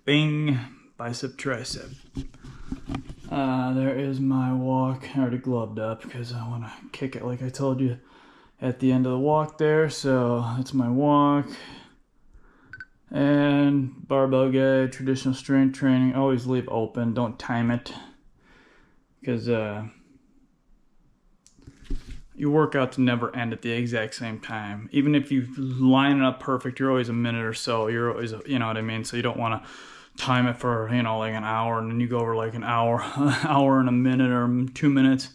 Bing, bicep, tricep. There is my walk. I already gloved up because I want to kick it like I told you at the end of the walk there. So that's my walk. And barbell guy, traditional strength training. Always leave open. Don't time it. Because your workouts never end at the exact same time. Even if you line it up perfect, you're always a minute or so. You're always, you know what I mean? So you don't want to time it for, you know, like an hour, and then you go over like an hour, hour and a minute or 2 minutes,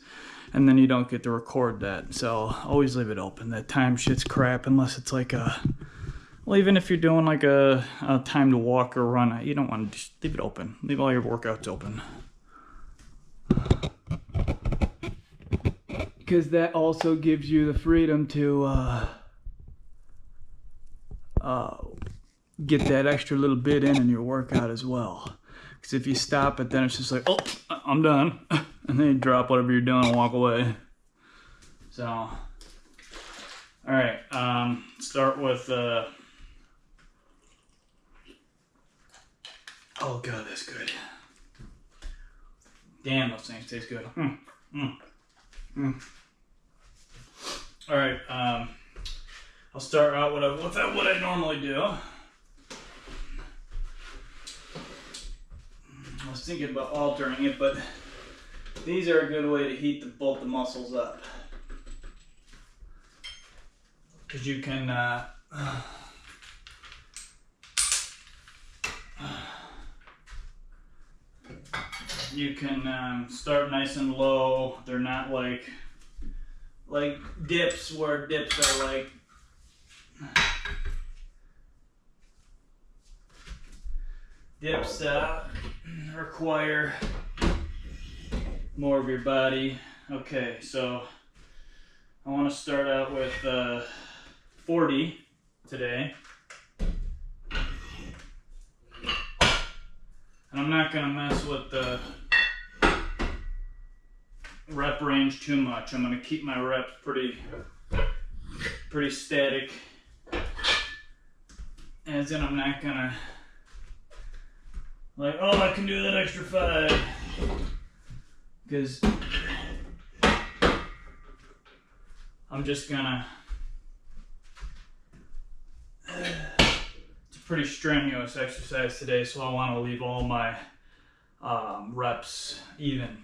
and then you don't get to record that. So always leave it open. That time shit's crap unless it's like well, even if you're doing like a time to walk or run, you don't want to just leave it open. Leave all your workouts open. Because that also gives you the freedom to get that extra little bit in your workout as well. Because if you stop it, then it's just like, oh, I'm done. And then you drop whatever you're doing and walk away. So, all right, start with, oh God, that's good. Damn, those things taste good. All right, I'll start out with what I normally do. I was thinking about altering it, but these are a good way to heat both the muscles up. Because you can start nice and low. They're not like dips, where dips are like dips require more of your body. Okay, so I want to start out with 40 today. And I'm not going to mess with the rep range too much. I'm going to keep my reps pretty static. As in, I'm not going to like, oh, I can do that extra 5. Because I'm just gonna, it's a pretty strenuous exercise today, so I want to leave all my reps even.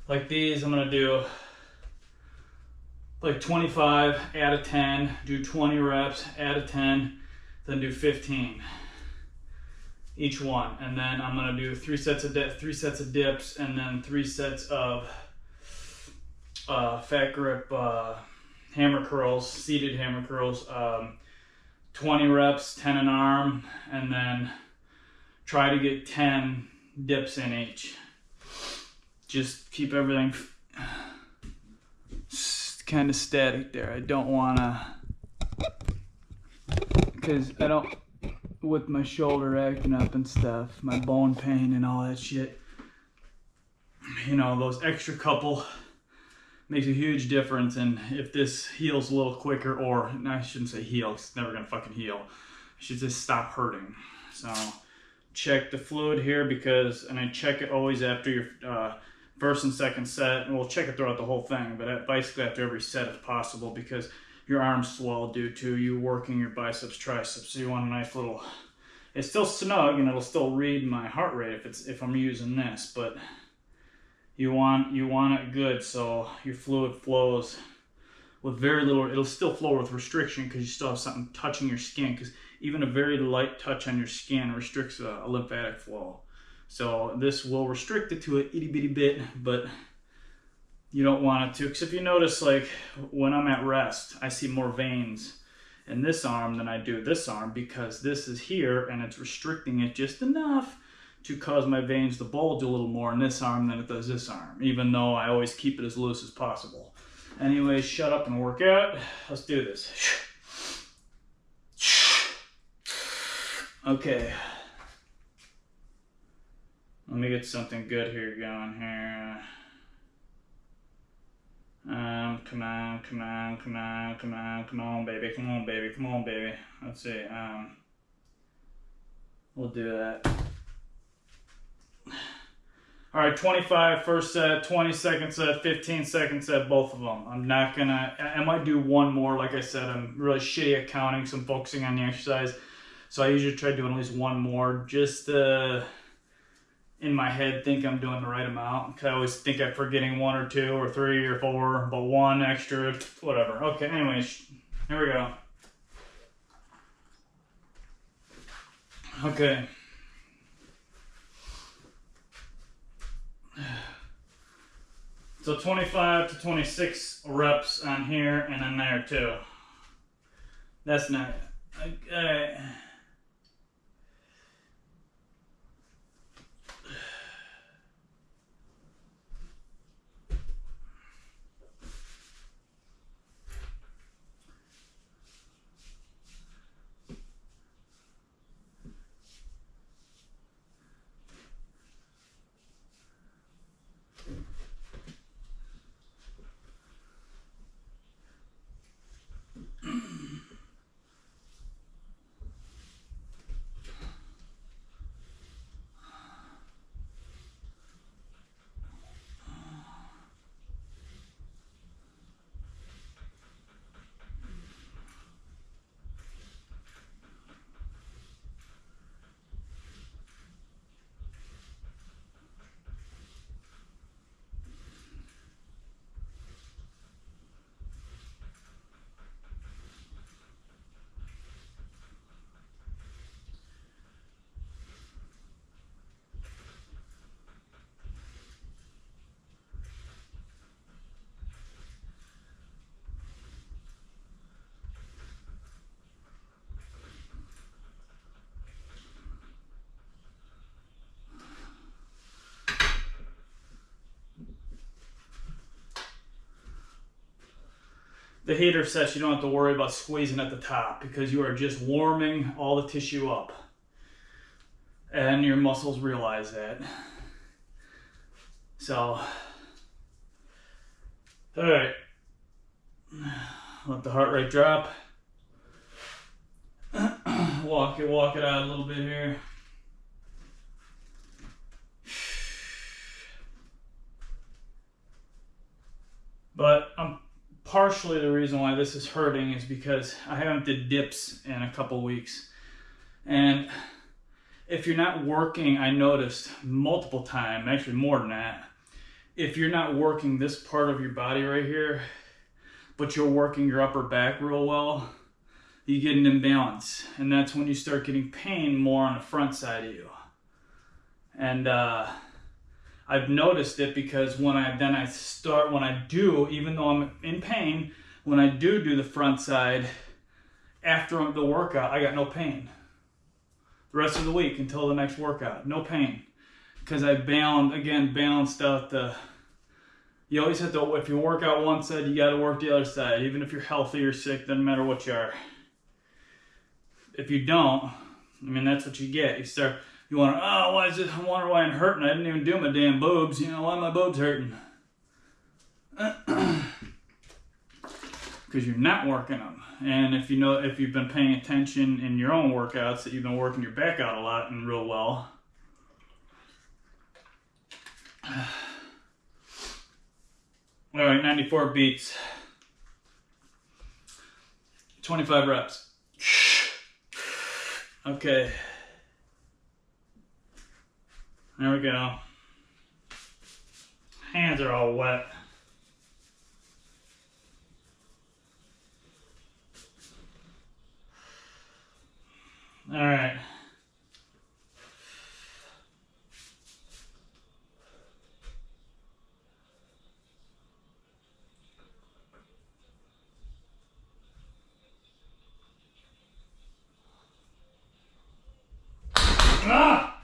Like these, I'm gonna do like 25, add a 10, do 20 reps, add a 10, then do 15 each one. And then I'm gonna do 3 sets of dips, and then 3 sets of fat grip hammer curls, seated hammer curls, 20 reps, 10 an arm, and then try to get 10 dips in each. Just keep everything kind of static there. I don't want to, because I don't, with my shoulder acting up and stuff, my bone pain and all that shit, you know, those extra couple makes a huge difference. And if this heals a little quicker, or I shouldn't say heal, it's never gonna fucking heal, I should just stop hurting. So check the fluid here, because, and I check it always after your first and second set, and we'll check it throughout the whole thing, but basically after every set if possible, because your arms swell due to you working your biceps, triceps. So you want a nice little, it's still snug and it'll still read my heart rate if I'm using this, but you want it good so your fluid flows with very little. It'll still flow with restriction because you still have something touching your skin, because even a very light touch on your skin restricts a lymphatic flow. So this will restrict it to an itty bitty bit, but you don't want it to. Because if you notice, like when I'm at rest, I see more veins in this arm than I do this arm, because this is here and it's restricting it just enough to cause my veins to bulge a little more in this arm than it does this arm, even though I always keep it as loose as possible. Anyways, shut up and work out. Let's do this. Okay. Let me get something good here going here. Come on, come on, come on, come on, come on, baby, come on, baby, come on, baby. Let's see. We'll do that. All right, 25 first set, 20 second set, 15 second set, both of them. I'm not gonna, I might do one more. Like I said, I'm really shitty at counting, so I'm focusing on the exercise. So I usually try doing at least one more, just in my head think I'm doing the right amount. Cause I always think I'm forgetting 1 or 2 or 3 or 4, but 1 extra, whatever. Okay, anyways, here we go. Okay. So 25 to 26 reps on here and on there too. That's not, okay. The heater sets, you don't have to worry about squeezing at the top because you are just warming all the tissue up. And your muscles realize that. So, all right. Let the heart rate drop. Walk it out a little bit here. But partially the reason why this is hurting is because I haven't did dips in a couple weeks. And if you're not working, I noticed multiple times, actually more than that, if you're not working this part of your body right here, but you're working your upper back real well, you get an imbalance. And that's when you start getting pain more on the front side of you. And I've noticed it because when I do, even though I'm in pain, when I do the front side, after the workout, I got no pain. The rest of the week until the next workout, no pain. Because I balanced out you always have to, if you work out one side, you got to work the other side. Even if you're healthy or sick, doesn't matter what you are. If you don't, I mean, that's what you get. You wonder, oh, why is it? I wonder why I'm hurting. I didn't even do my damn boobs. You know, why are my boobs hurting? Because you're not working them. And if you've been paying attention in your own workouts, that you've been working your back out a lot and real well. All right, 94 beats. 25 reps. Okay. There we go. Hands are all wet. All right. Ah!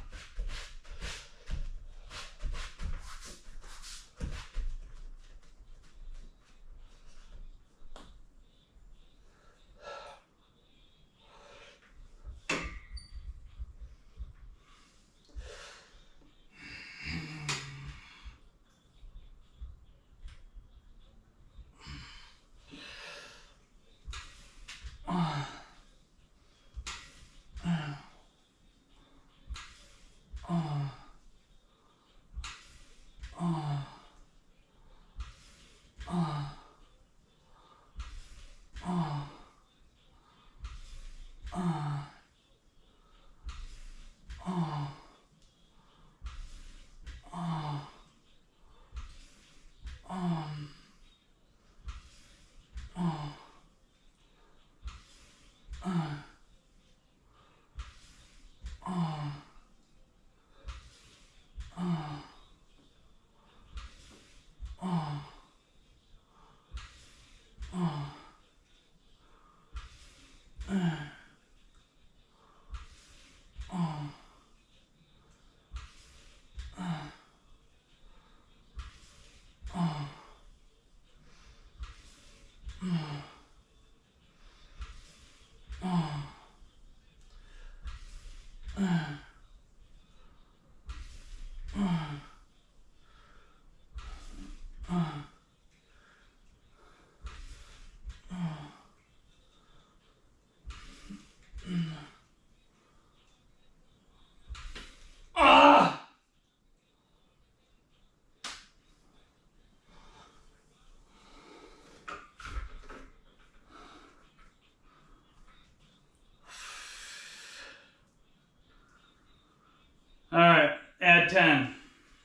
All right, add 10.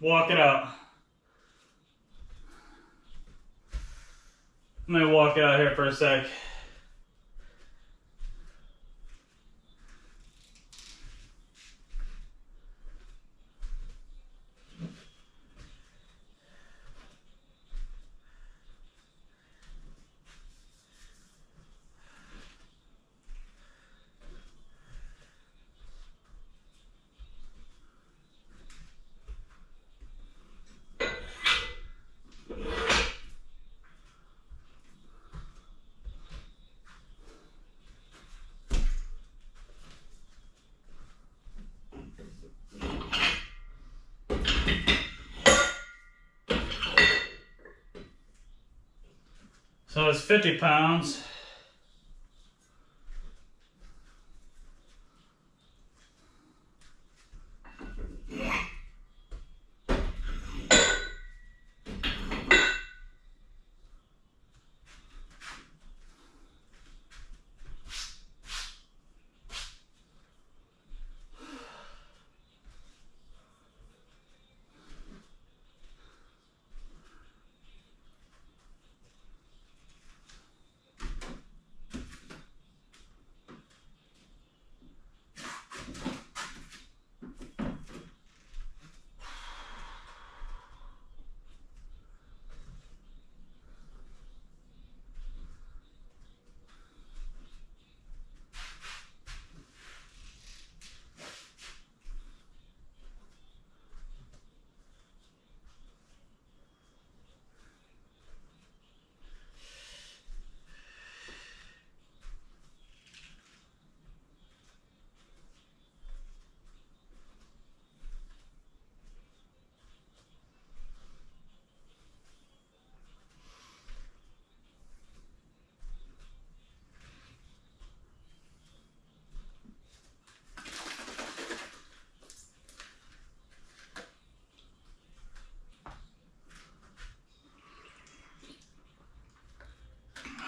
Walk it out. I'm gonna walk it out here for a sec. So it's 50 pounds.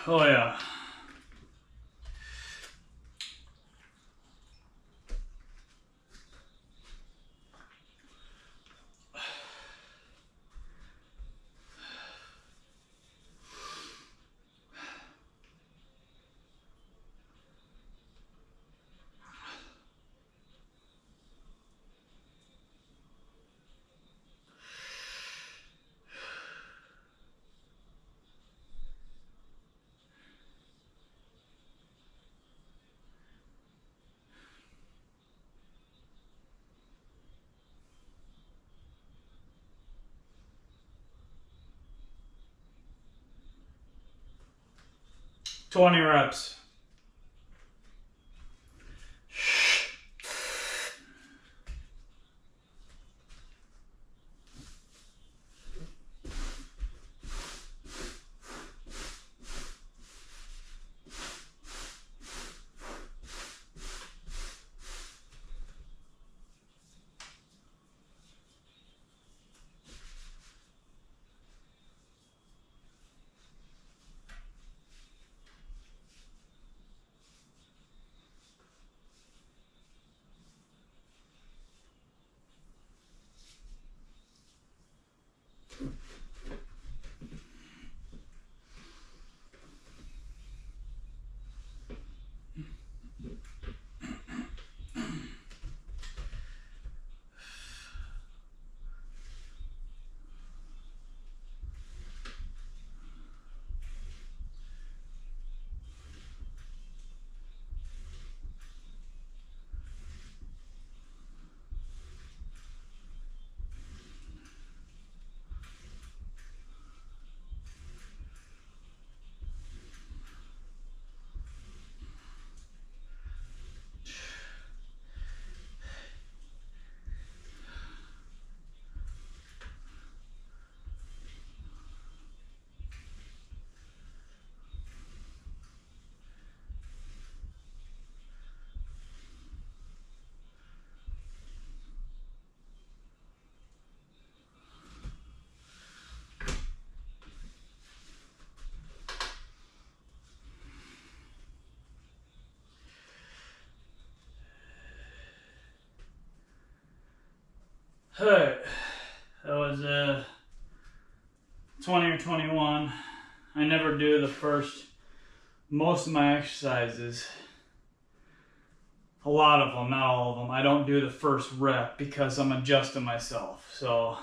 Oh yeah. Twenty reps. Alright, that was 20 or 21. I never do the first, most of my exercises, a lot of them, not all of them, I don't do the first rep because I'm adjusting myself. So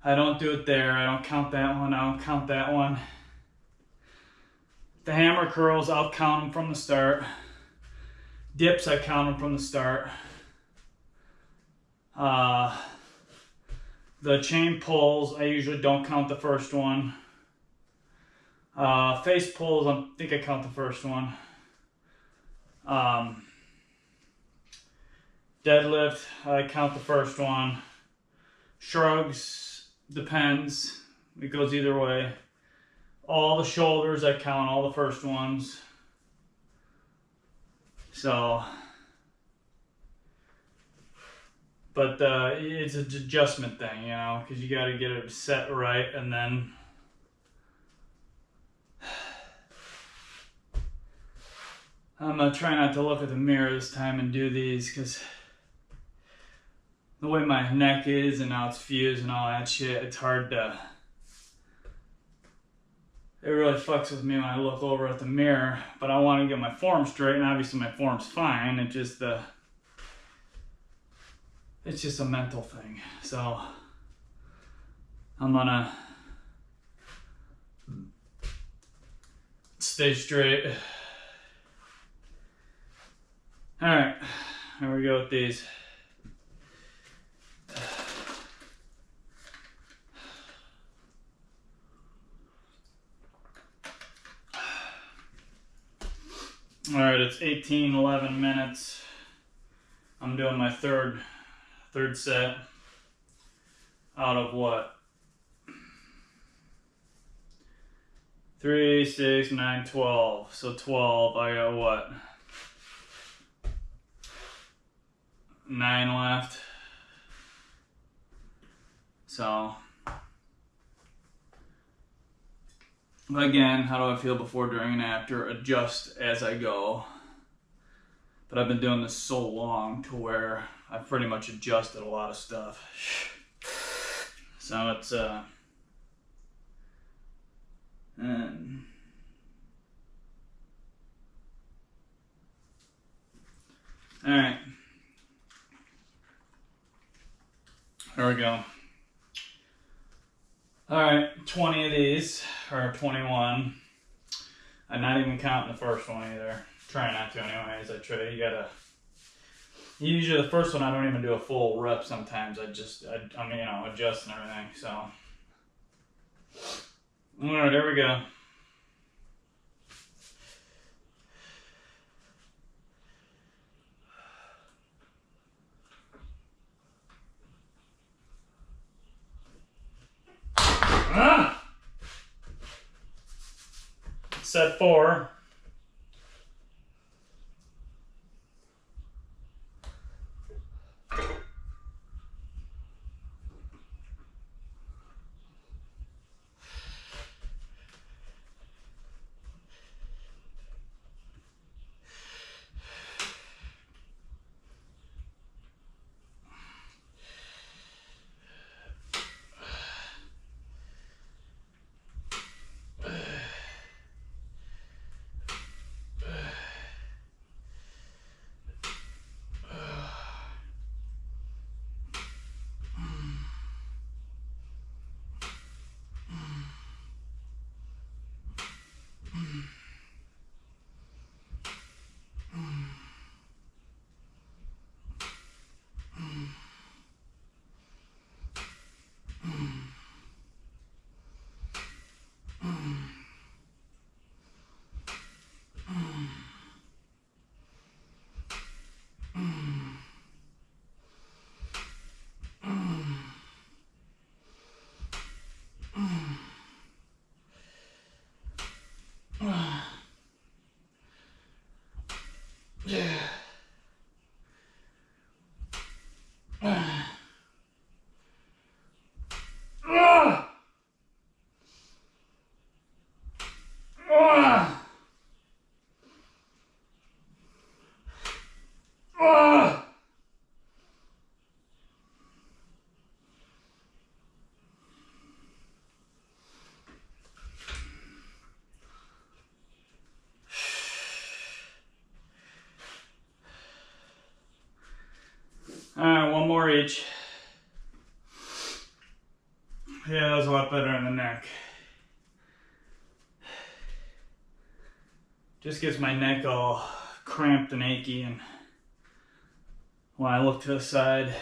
I don't do it there, I don't count that one, I don't count that one. The hammer curls, I'll count them from the start. Dips, I count them from the start. The chain pulls, I usually don't count the first one. Face pulls, I think I count the first one. Deadlift, I count the first one. Shrugs, depends. It goes either way. All the shoulders, I count all the first ones. So, but it's an adjustment thing, you know, because you got to get it set right, and then I'm gonna try not to look at the mirror this time and do these, because the way my neck is and how it's fused and all that shit, it's hard to, it really fucks with me when I look over at the mirror. But I want to get my form straight, and obviously my form's fine. It's just it's just a mental thing. So I'm gonna stay straight. All right, here we go with these. All right, it's 11 minutes. I'm doing my third set out of what? 3, 6, 9, 12. So 12, I got what? 9 left. So, again, how do I feel before, during, and after? Adjust as I go. But I've been doing this so long to where I've pretty much adjusted a lot of stuff. So it's all right. There we go. All right, 20 of these, or 21. I'm not even counting the first one either. Try not to anyways. Usually the first one I don't even do a full rep sometimes. I'm adjusting everything, so. All right, there we go. Set 4. one more each. Yeah, that was a lot better on the neck. Just gets my neck all cramped and achy, and when I look to the side,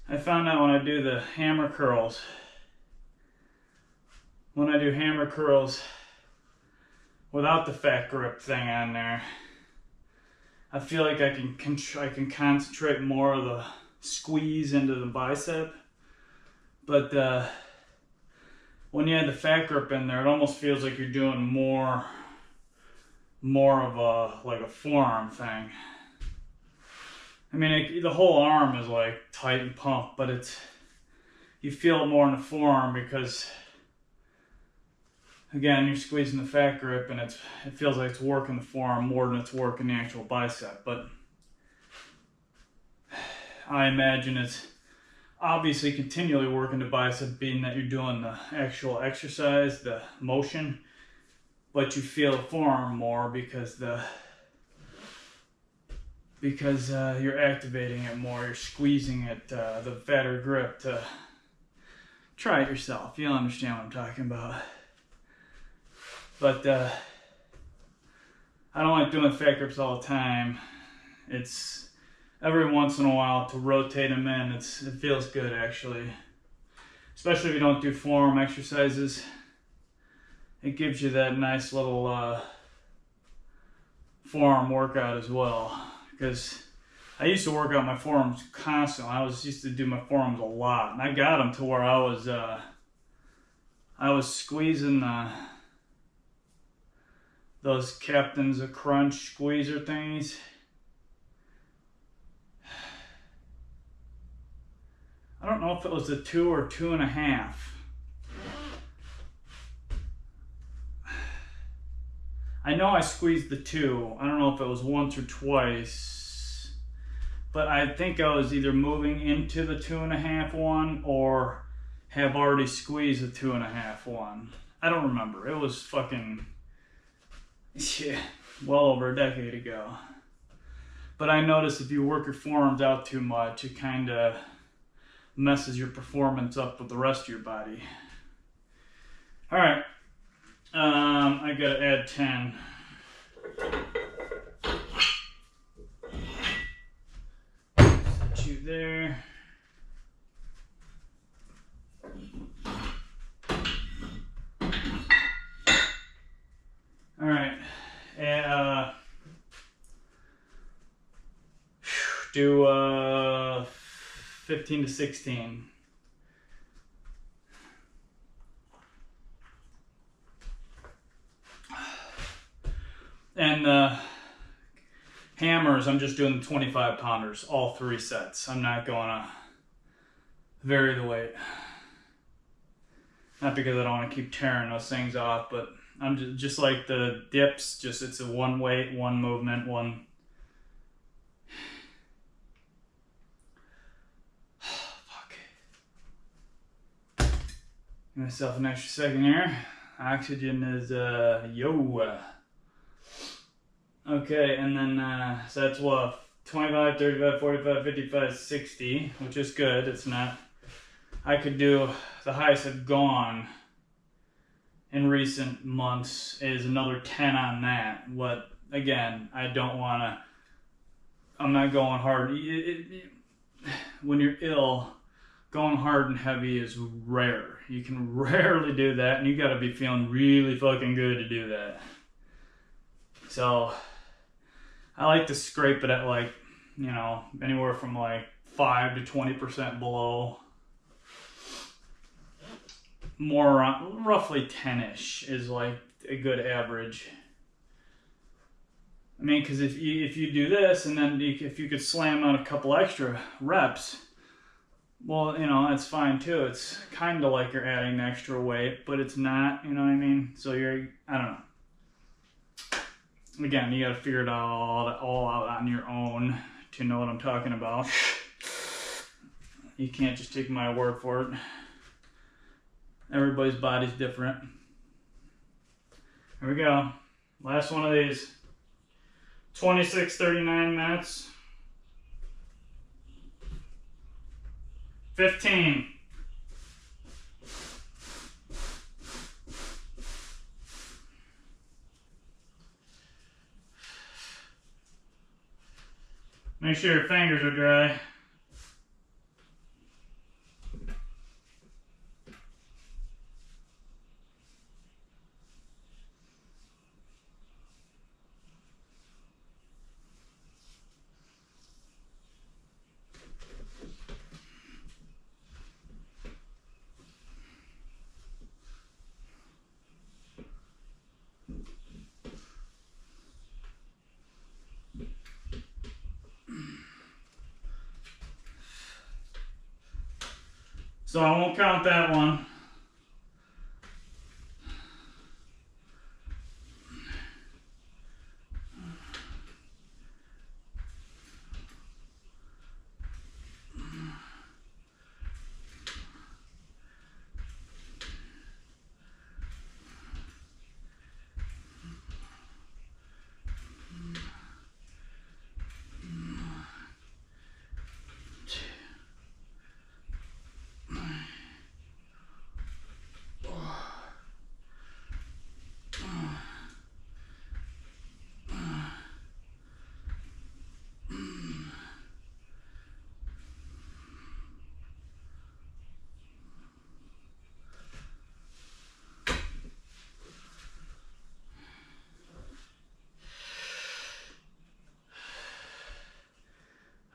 I found out when I do the hammer curls, without the fat grip thing on there, I feel like I can concentrate more of the squeeze into the bicep. But when you have the fat grip in there, it almost feels like you're doing more of a forearm thing. I mean, the whole arm is like tight and pumped, but you feel it more in the forearm because, again, you're squeezing the fat grip, and it feels like it's working the forearm more than it's working the actual bicep. But I imagine it's obviously continually working the bicep, being that you're doing the actual exercise, the motion, but you feel the forearm more because you're activating it more, you're squeezing it, the fatter grip. To try it yourself, you'll understand what I'm talking about. But I don't like doing fat grips all the time. It's every once in a while to rotate them in. It feels good, actually, especially if you don't do forearm exercises. It gives you that nice little forearm workout as well. Because I used to work out my forearms constantly. I used to do my forearms a lot, and I got them to where I was squeezing those Captain's a Crunch squeezer thingies. I don't know if it was a 2 or 2.5. I know I squeezed the 2. I don't know if it was once or twice, but I think I was either moving into the 2.5 one or have already squeezed the 2.5 one. I don't remember. It was fucking, yeah, well over a decade ago. But I noticed if you work your forearms out too much, it kind of messes your performance up with the rest of your body. All right. I gotta add 10. Set you there. All right. Do 15 to 16. And hammers, I'm just doing the 25 pounders, all 3 sets. I'm not going to vary the weight. Not because I don't want to keep tearing those things off, but I'm just like the dips, it's a one weight, one movement, one. Fuck. Give myself an extra second here. Oxygen is yo. Okay, and then so that's what, 25, 35, 45, 55, 60, which is good. It's not, I could do, the highest I've gone in recent months is another 10 on that. But again, I don't want to, I'm not going hard. When you're ill, going hard and heavy is rare. You can rarely do that, and you got to be feeling really fucking good to do that. So I like to scrape it at like, anywhere from like 5 to 20% below. More around, roughly 10-ish is like a good average. I mean, because if you do this, and then if you could slam on a couple extra reps, well, that's fine too. It's kind of like you're adding extra weight, but it's not, you know what I mean? So I don't know. Again, you got to figure it all out on your own to know what I'm talking about. you can't just take my word for it. Everybody's body's different. Here we go. Last one of these. 26, 39 minutes. 15. Make sure your fingers are dry. So I won't count that one.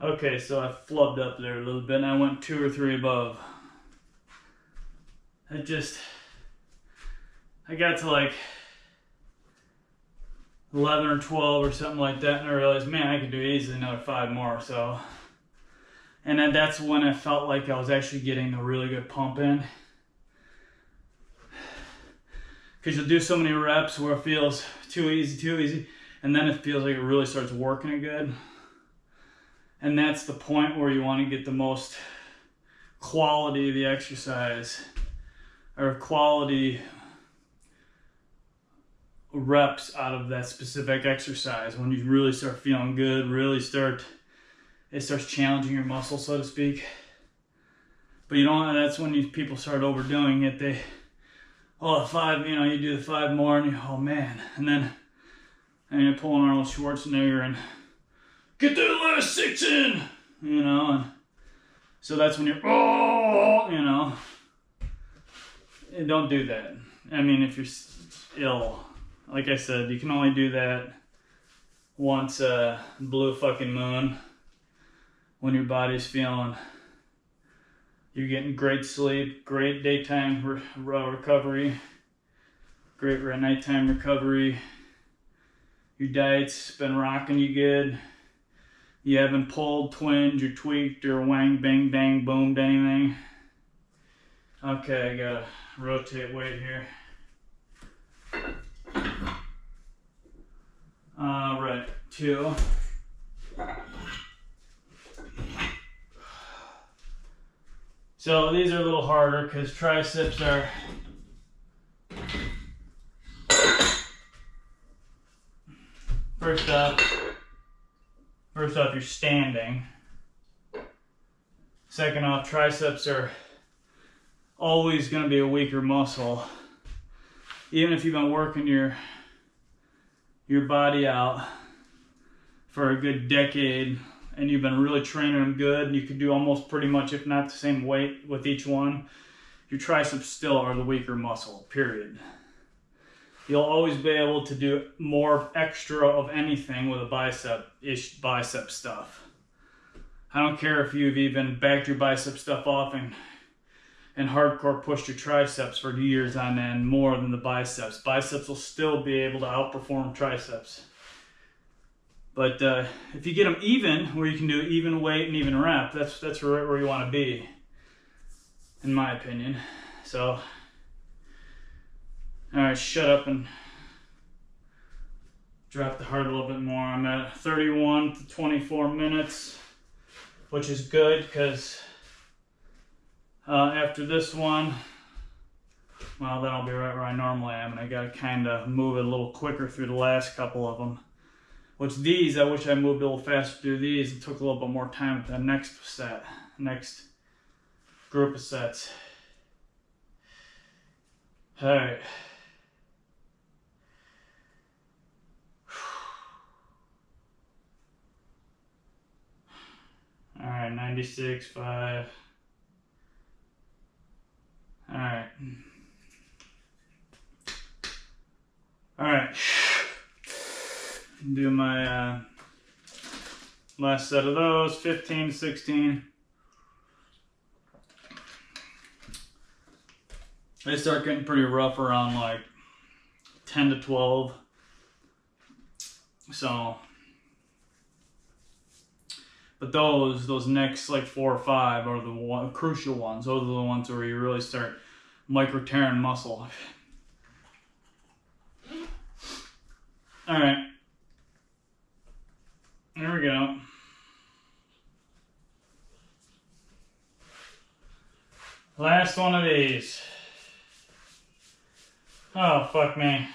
Okay, so I flubbed up there a little bit and I went 2 or 3 above. I got to like 11 or 12 or something like that, and I realized, man, I could do easily another 5 more. So, and then that's when I felt like I was actually getting a really good pump in. Because you'll do so many reps where it feels too easy, and then it feels like it really starts working it good. And that's the point where you want to get the most quality of the exercise, or quality reps out of that specific exercise. When you really start feeling good, it starts challenging your muscle, so to speak. But you don't, that's when people start overdoing it. You do the 5 more and oh man. And then you're pulling Arnold Schwarzenegger and get that last 6 in, and so that's when you're, and don't do that. I mean, if you're ill, like I said, you can only do that once a blue fucking moon, when your body's feeling, you're getting great sleep, great daytime recovery, great nighttime recovery, your diet's been rocking you good. You haven't pulled, twinged, or tweaked, or wang, bang, dang, boomed anything. Okay, I gotta rotate weight here. Right, 2. So these are a little harder because triceps are first off, you're standing. Second off, triceps are always going to be a weaker muscle. Even if you've been working your body out for a good decade and you've been really training them good, and you could do almost pretty much, if not the same weight with each one, your triceps still are the weaker muscle, period. You'll always be able to do more extra of anything with a bicep stuff. I don't care if you've even backed your bicep stuff off and hardcore pushed your triceps for years on end more than the biceps. Biceps will still be able to outperform triceps. But if you get them even, where you can do even weight and even rep, that's right where you want to be, in my opinion. So, all right, shut up and drop the heart a little bit more. I'm at 31 to 24 minutes, which is good because After this one, well, then I'll be right where I normally am, and I gotta kind of move it a little quicker through the last couple of them. Which these, I wish I moved a little faster through these. It took a little bit more time with the next set, next group of sets. All right. All right, 96.5. All right. All right. Do my last set of those, 15, 16. They start getting pretty rough around like 10 to 12. So, but those next like 4 or 5 are the crucial ones. Those are the ones where you really start micro tearing muscle. All right. There we go. Last one of these. Oh, fuck me.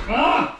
Ah!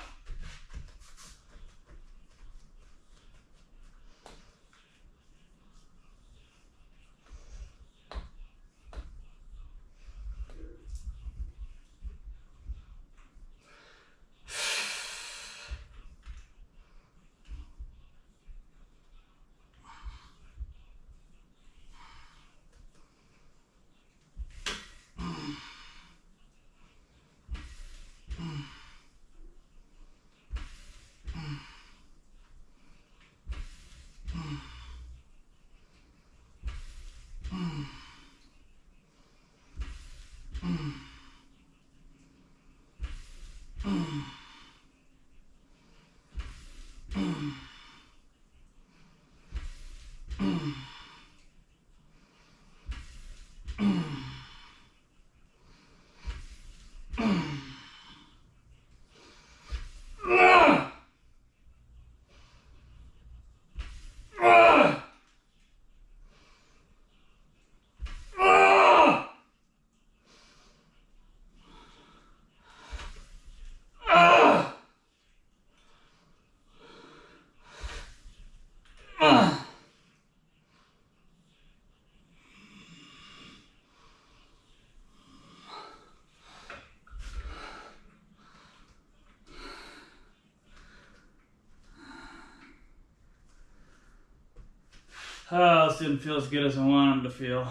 Oh, this didn't feel as good as I wanted them to feel.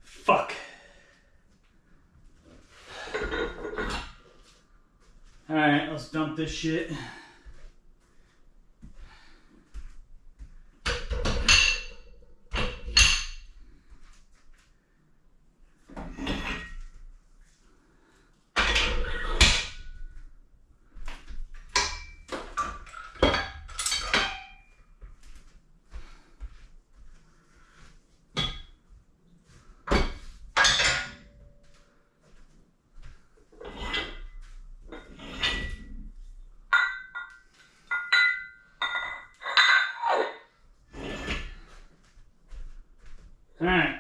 Fuck. Alright, let's dump this shit. Alright.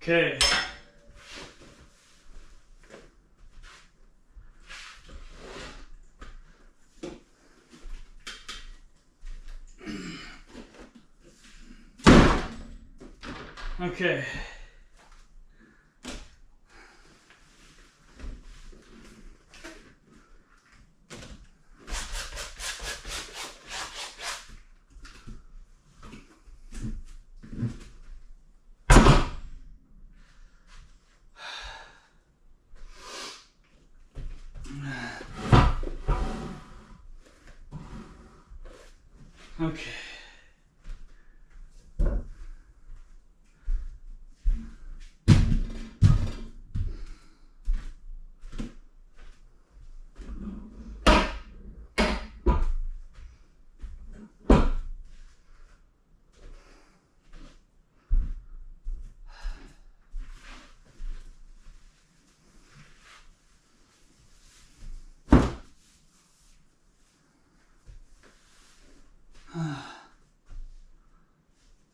Okay. Okay. Okay.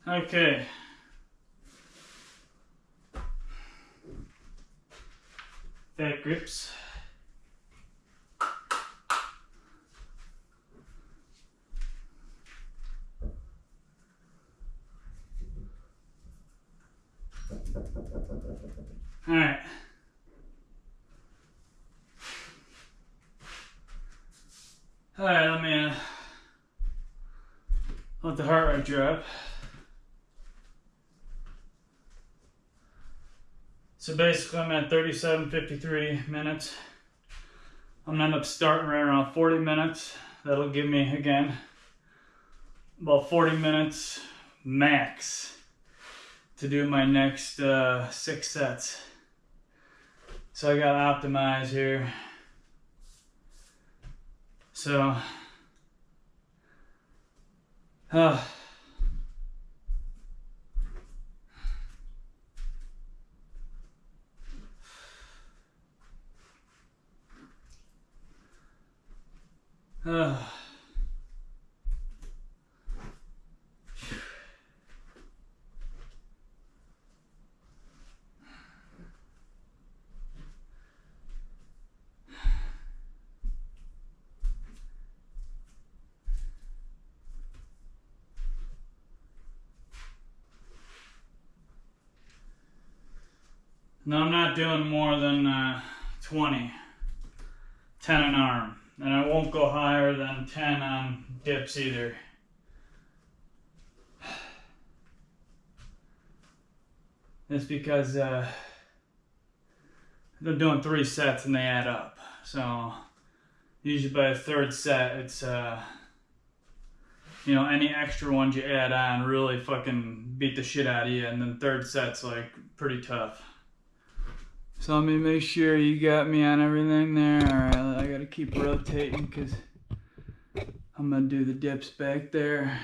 Okay. Back grips. All right. All right, let me let the heart rate drop. So basically I'm at 37:53 minutes. I'm gonna end up starting right around 40 minutes. That'll give me, again, about 40 minutes max to do my next 6 sets. So I gotta optimize here. So, no, I'm not doing more than 20, 10 an arm. And I won't go higher than 10 on dips either. It's because they're doing 3 sets and they add up. So usually by the 3rd set, it's you know, any extra ones you add on really fucking beat the shit out of you, and then 3rd set's like pretty tough. So let me make sure you got me on everything there. Alright, I gotta keep rotating because I'm gonna do the dips back there.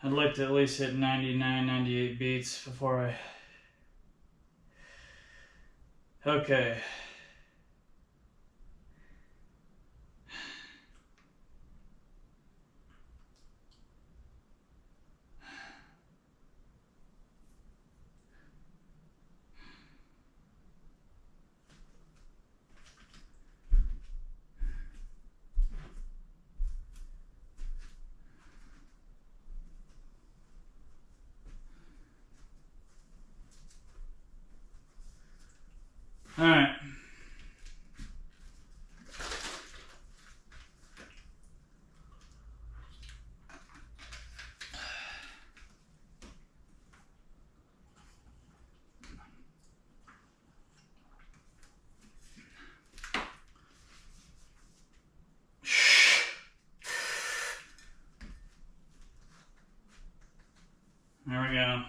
I'd like to at least hit 99, 98 beats before I... Okay. Alright. There we go.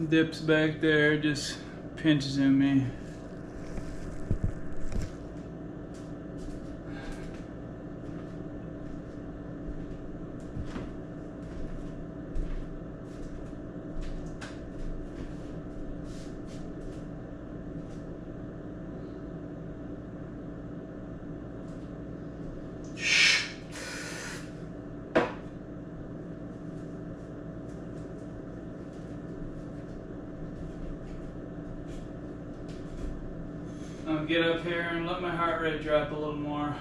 Dips back there, just pinches in me. I'll get up here and let my heart rate drop a little more.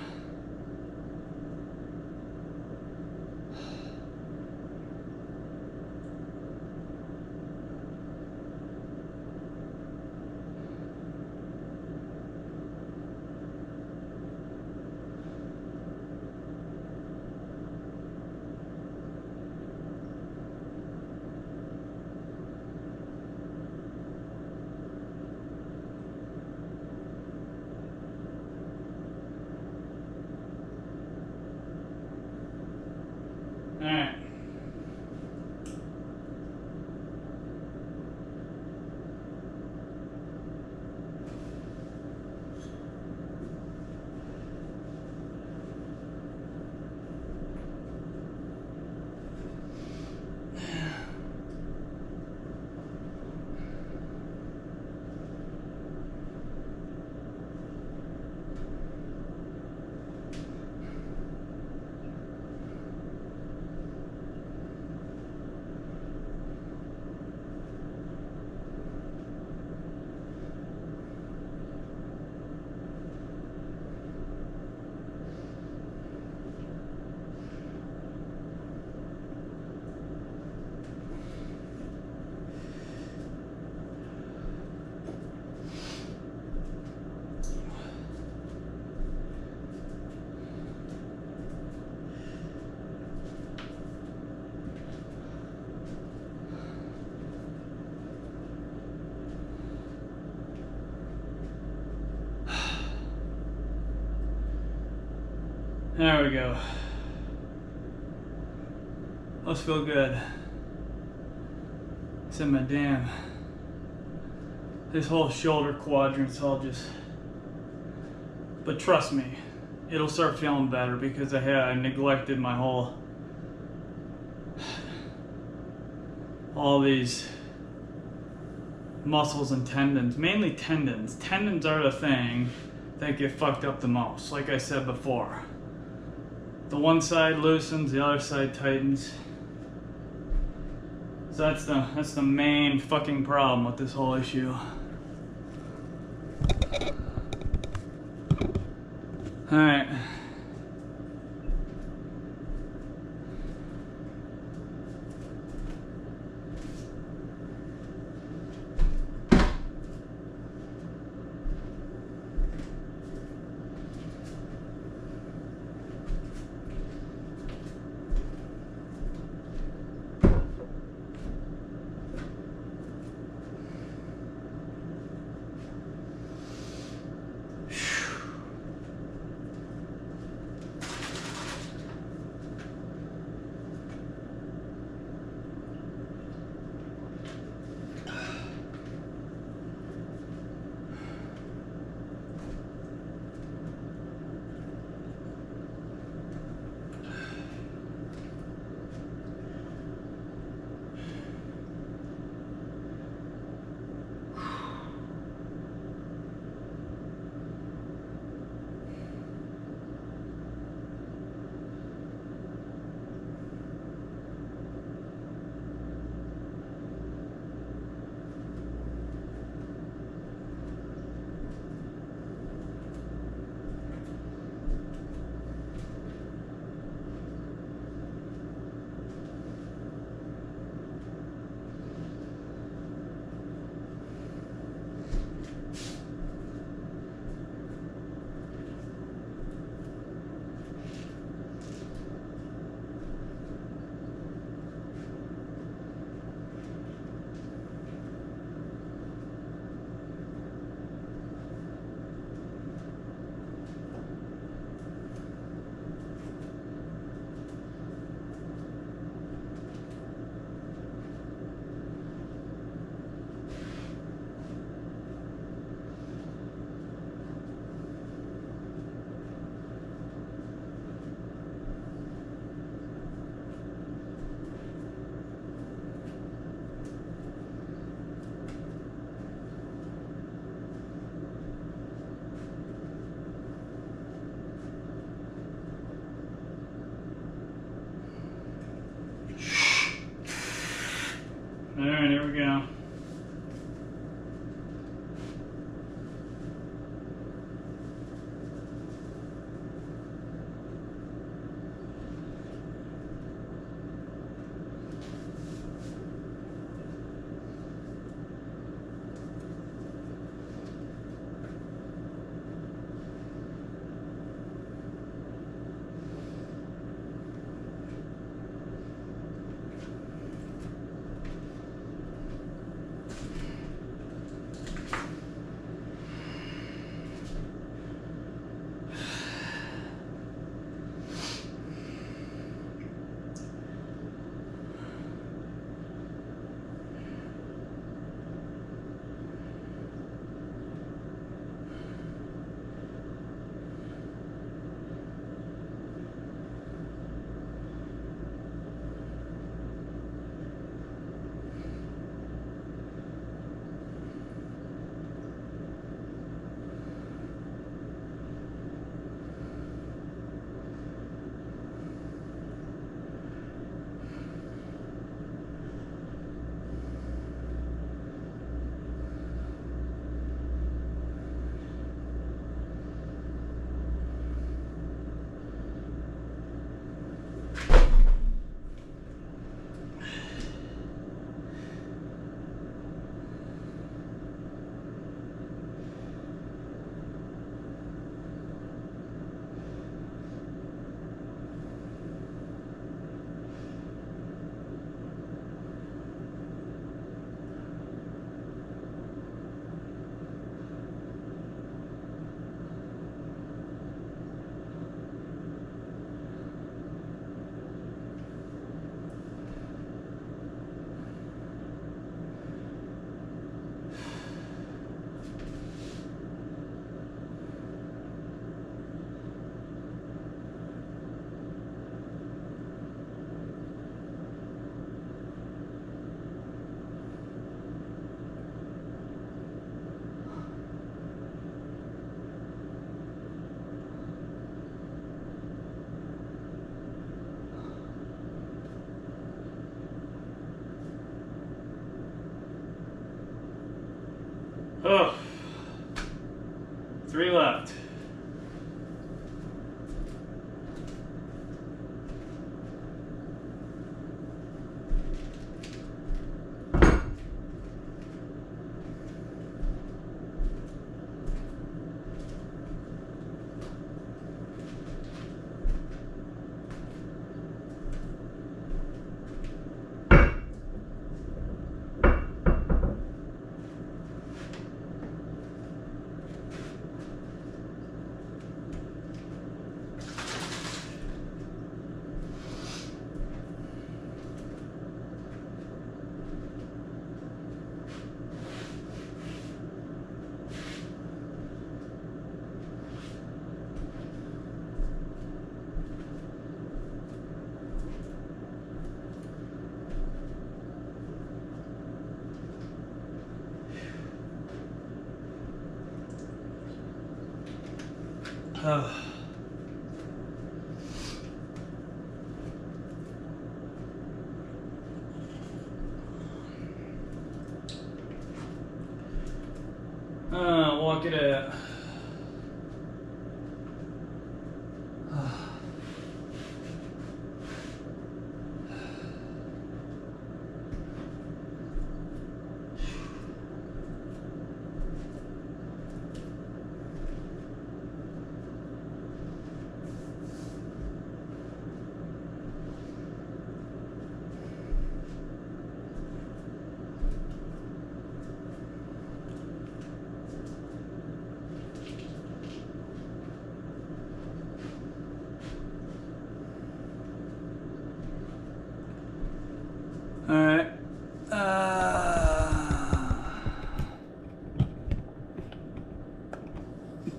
Alright. There we go. Those feel good. Said my damn. This whole shoulder quadrant's all just. But trust me, it'll start feeling better because I neglected my whole. All these muscles and tendons, mainly tendons. Tendons are the thing that get fucked up the most, like I said before. The one side loosens, the other side tightens. So that's the main fucking problem with this whole issue. All right. All right, here we go. Oh, 3 left. Walk it out. All right.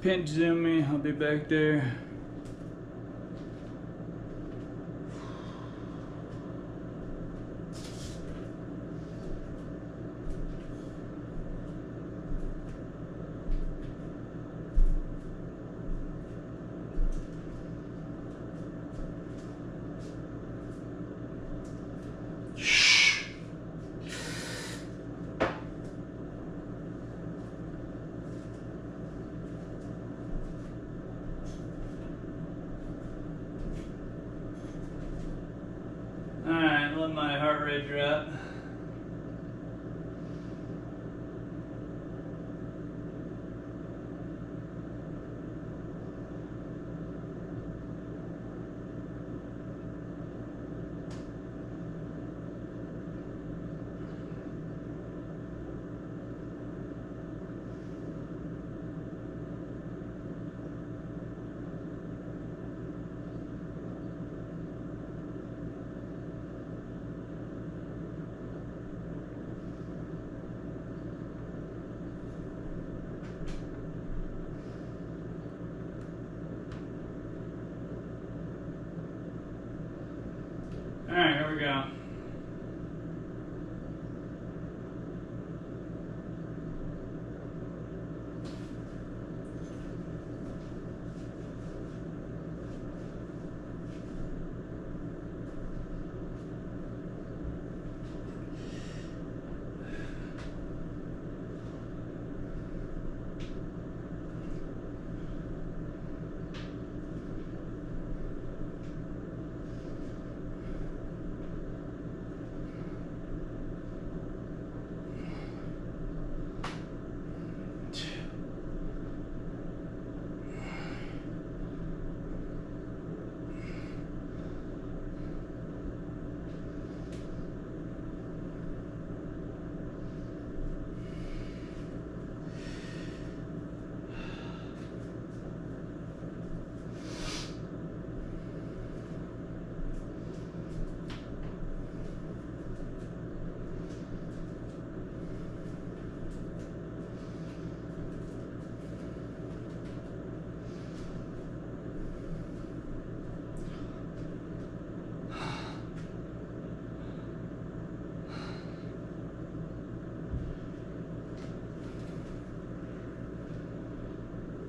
Pinch zoom me. I'll be back there. Alright, let my heart rate drop. Alright, here we go.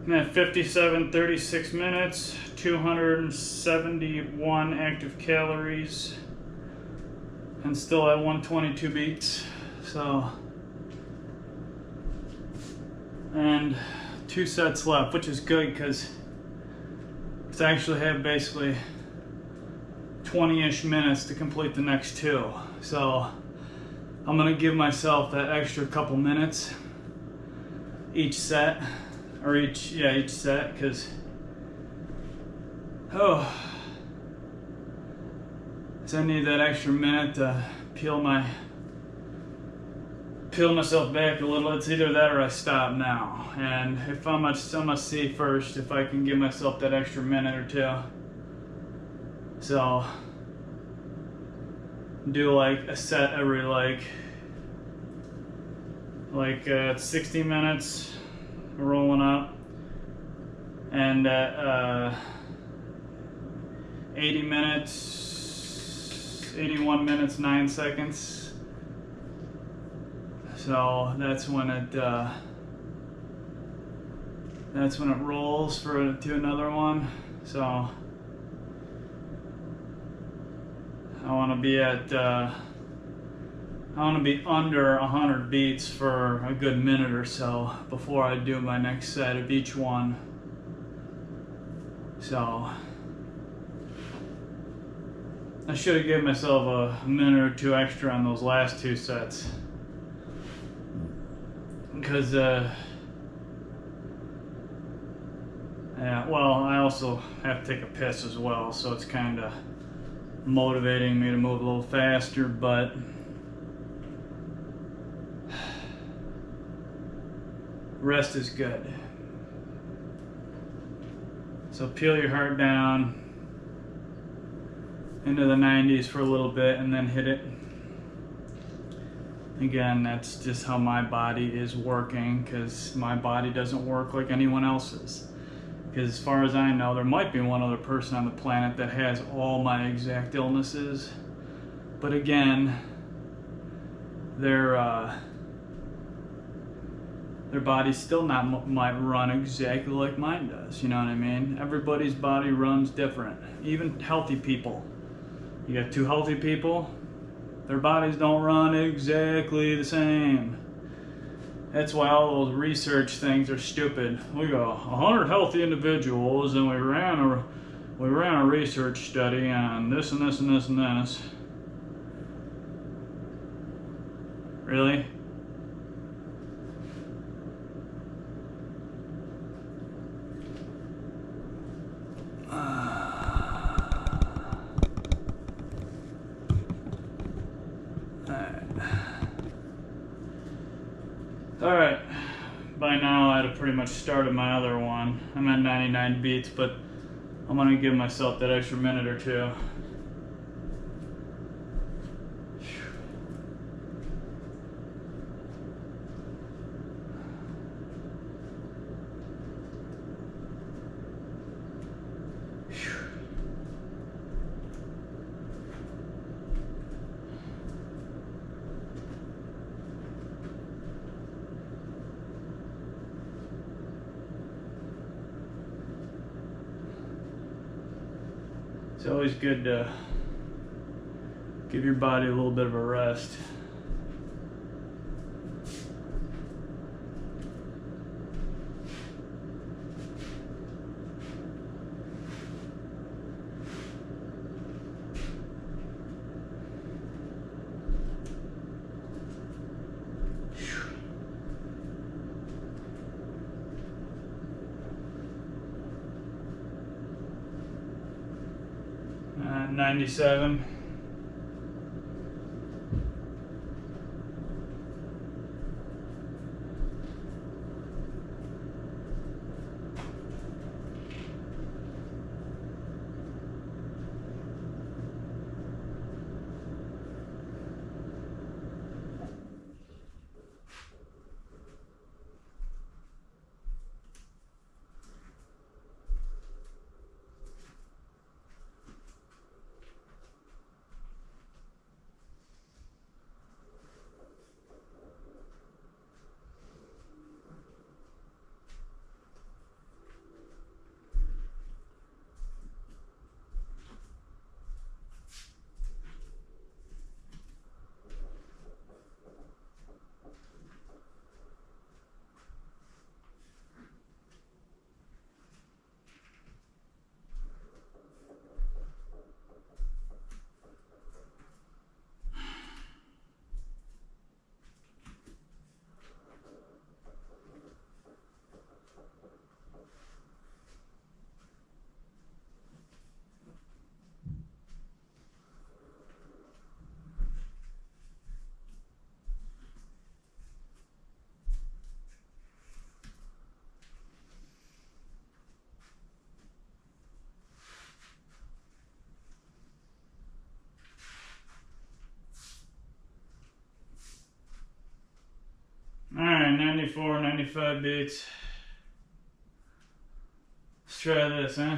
I'm at 57:36 minutes, 271 active calories, and still at 122 beats. So, and 2 sets left, which is good because I actually have basically 20-ish minutes to complete the next 2. So I'm gonna give myself that extra couple minutes each set. Or each set, because I need that extra minute to peel myself back a little. It's either that or I stop now. And if I'm gonna see first if I can give myself that extra minute or 2. So do like a set every like 60 minutes. Rolling up, and at 80 minutes, 81 minutes, 9 seconds. So that's when it rolls to another one. So I want to be at under 100 beats for a good minute or so before I do my next set of each one. So I should have given myself a minute or 2 extra on those last 2 sets. Because, yeah, well, I also have to take a piss as well, so it's kind of motivating me to move a little faster, but rest is good. So peel your heart down into the 90s for a little bit and then hit it. Again, that's just how my body is working, because my body doesn't work like anyone else's. Because as far as I know, there might be one other person on the planet that has all my exact illnesses. But again, their body still might run exactly like mine does. You know what I mean? Everybody's body runs different. Even healthy people. You got 2 healthy people, their bodies don't run exactly the same. That's why all those research things are stupid. We got 100 healthy individuals and we ran a research study on this and this and this and this. Really? Alright, by now I'd have pretty much started my other one. I'm at 99 beats, but I'm gonna give myself that extra minute or two. It's always good to give your body a little bit of a rest. Uh, 97. Alright, 94, 95 beats. Let's try this, huh?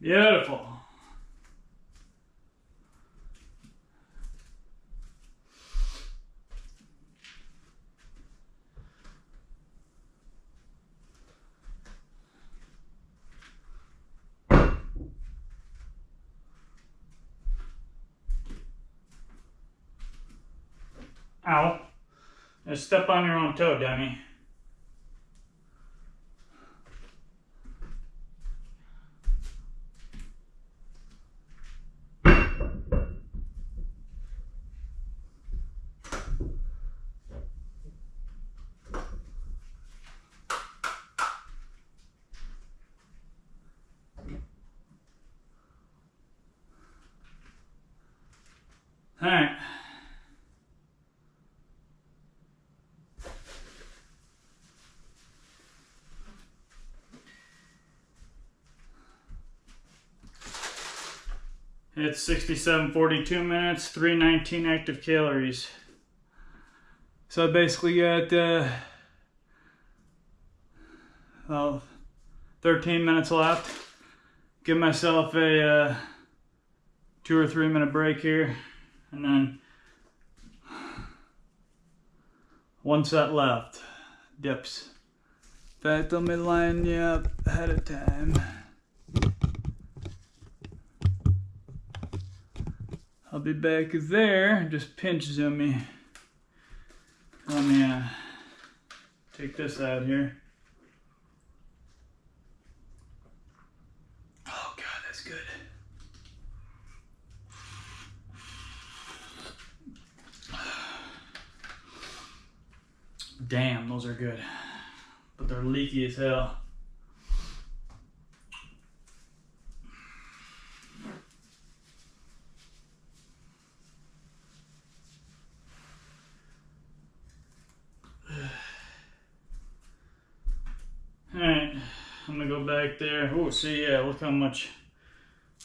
Beautiful. Ow. Just step on your own toe, dummy. All right. It's 67:42 minutes, 319 active calories. So I basically got well, 13 minutes left. Give myself a 2 or 3 minute break here, and then one set left. Dips. In fact, let me line you up ahead of time. I'll be back there. Just pinch zoom me. Let me take this out here. Oh God, that's good. Damn, those are good. But they're leaky as hell. Alright, I'm gonna go back there. Oh, see, yeah, look how much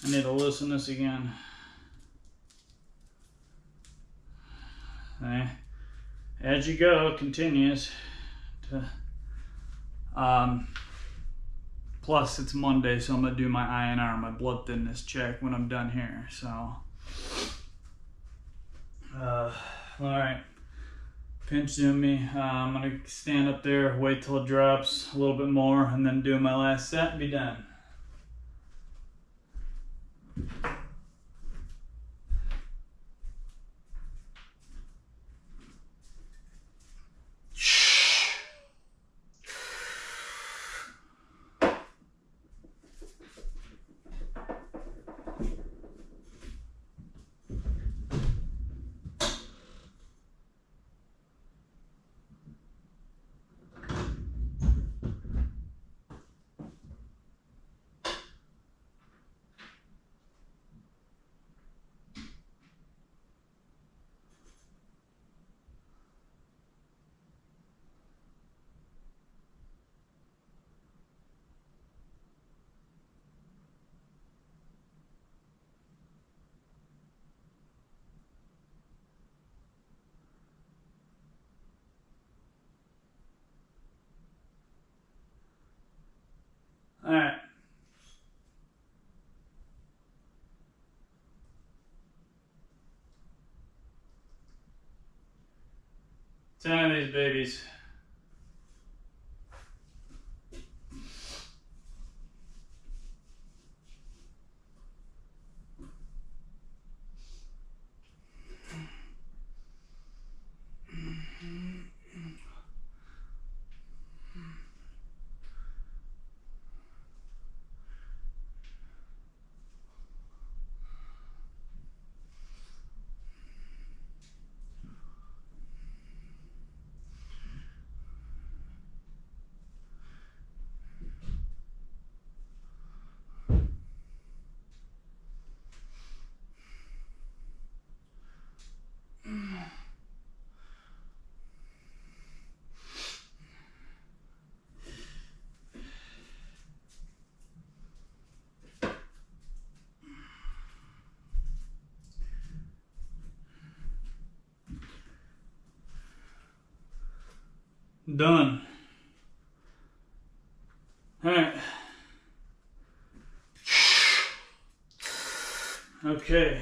I need to loosen this again. Okay. As you go, it continues to, plus it's Monday, so I'm gonna do my INR, my blood thinness check when I'm done here, so. Alright. Pinch zoom me. I'm gonna stand up there, wait till it drops a little bit more, and then do my last set and be done. Alright. Ten of these babies. Done. Alright. Okay.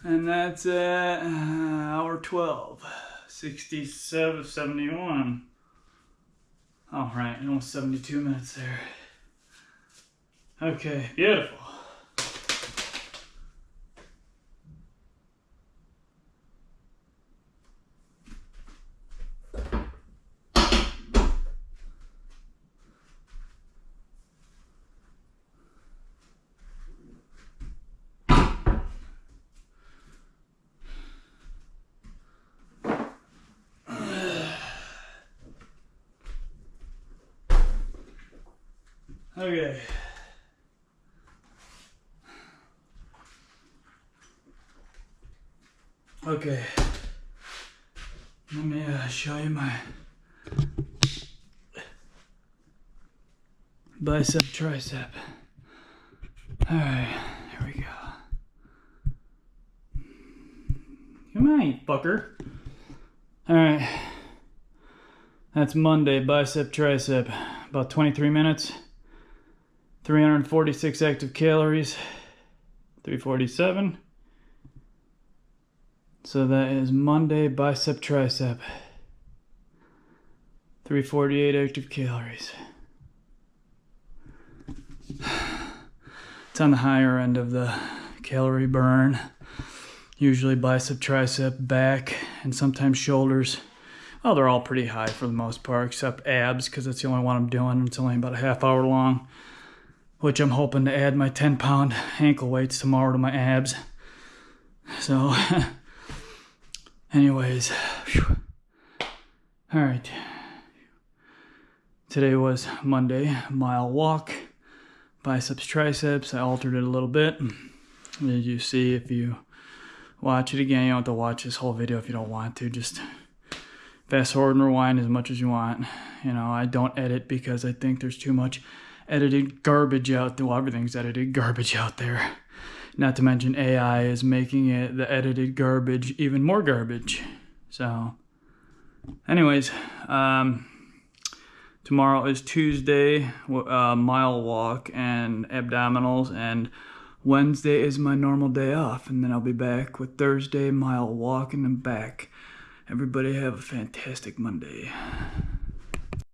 And that's at hour 12. 67, 71. All right, almost 72 minutes there. Okay, beautiful. Okay. Okay. Let me show you my bicep tricep. All right, here we go. Come on, you fucker. All right. That's Monday, bicep tricep. About 23 minutes. 346 active calories. 347. So that is Monday, bicep tricep. 348 active calories. It's on the higher end of the calorie burn. Usually bicep, tricep, back, and sometimes shoulders. Well, they're all pretty high for the most part, except abs, because that's the only one I'm doing. It's only about a half hour long, which I'm hoping to add my 10-pound ankle weights tomorrow to my abs. So, anyways, whew. All right. Today was Monday, mile walk, biceps, triceps. I altered it a little bit. As you see, if you watch it again, you don't have to watch this whole video if you don't want to. Just fast forward and rewind as much as you want. You know, I don't edit because I think there's too much edited garbage out there. Well, everything's edited garbage out there. Not to mention AI is making it, the edited garbage, even more garbage. So, anyways, tomorrow is Tuesday, mile walk and abdominals, and Wednesday is my normal day off, and then I'll be back with Thursday, mile walk, and then back. Everybody have a fantastic Monday.